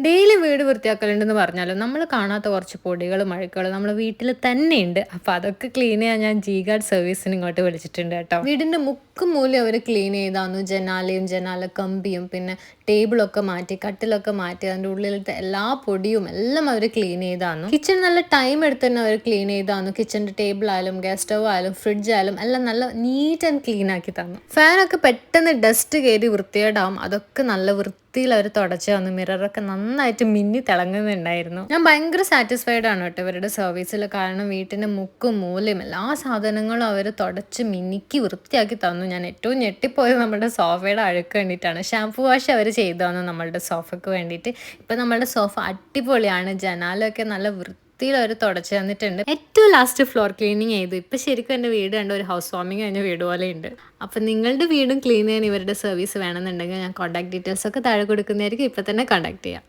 Daily വീട് വൃത്തിയാക്കലുണ്ടെന്ന് പറഞ്ഞാലും നമ്മൾ കാണാത്ത കുറച്ച് പൊടികളും അഴുക്കുകളും നമ്മുടെ വീട്ടിൽ തന്നെ ഉണ്ട്. അപ്പൊ അതൊക്കെ ക്ലീൻ ചെയ്യാൻ ഞാൻ ജി ഗാർഡ് സർവീസിന് ഇങ്ങോട്ട് വിളിച്ചിട്ടുണ്ട് കേട്ടോ. വീടിന്റെ മുക്കും മൂലം അവർ ക്ലീൻ ചെയ്താന്നു. ജനാല കമ്പിയും പിന്നെ ടേബിളൊക്കെ മാറ്റി, കട്ടിലൊക്കെ മാറ്റി, അതിൻ്റെ ഉള്ളിലത്തെ എല്ലാ പൊടിയും എല്ലാം അവർ ക്ലീൻ ചെയ്താന്നു. കിച്ചൺ നല്ല ടൈം എടുത്ത് തന്നെ അവർ ക്ലീൻ ചെയ്താന്നു. കിച്ചണിന്റെ ടേബിൾ ആയാലും ഗ്യാസ് സ്റ്റവ് ആയാലും ഫ്രിഡ്ജ് ആയാലും എല്ലാം നല്ല നീറ്റ് ആൻഡ് ക്ലീൻ ആക്കി തന്നു. ഫാനൊക്കെ പെട്ടെന്ന് ഡസ്റ്റ് കയറി വൃത്തികേടാവും, അതൊക്കെ നല്ല വൃത്തിയിൽ അവർ തുടച്ചു തന്നു. മിററൊക്കെ നന്നായിട്ട് മിന്നി തിളങ്ങുന്നുണ്ടായിരുന്നു. ഞാൻ ഭയങ്കര സാറ്റിസ്ഫൈഡ് ആണ് കേട്ടോ ഇവരുടെ സർവീസിൽ. കാരണം വീട്ടിൻ്റെ മുക്കും മൂലയും എല്ലാ സാധനങ്ങളും അവർ തുടച്ച് മിനുക്കി വൃത്തിയാക്കി തന്നു. ഞാൻ ഏറ്റവും ഞെട്ടിപ്പോയത് നമ്മുടെ സോഫയുടെ അഴുക്ക് വേണ്ടിയിട്ടാണ്. ഷാംപൂ വാഷ് അവർ ചെയ്തു തന്നു നമ്മളുടെ സോഫയ്ക്ക് വേണ്ടിയിട്ട്. ഇപ്പം നമ്മളുടെ സോഫ അടിപൊളിയാണ്. ജനാലൊക്കെ നല്ല വൃത്തിയിൽ അവർ തുടച്ചു തന്നിട്ടുണ്ട്. ഏറ്റവും ലാസ്റ്റ് ഫ്ലോർ ക്ലീനിങ് ചെയ്തു. ഇപ്പം ശരിക്കും എൻ്റെ വീട് കണ്ട ഒരു ഹൗസ് വാമിങ് കഴിഞ്ഞ വീട് പോലെ ഉണ്ട്. അപ്പം നിങ്ങളുടെ വീടും ക്ലീൻ ചെയ്യാൻ ഇവരുടെ സർവീസ് വേണമെന്നുണ്ടെങ്കിൽ ഞാൻ കോൺടാക്ട് ഡീറ്റെയിൽസ് ഒക്കെ താഴെ കൊടുക്കുന്നതായിരിക്കും. ഇപ്പം തന്നെ കോൺടാക്ട് ചെയ്യാം.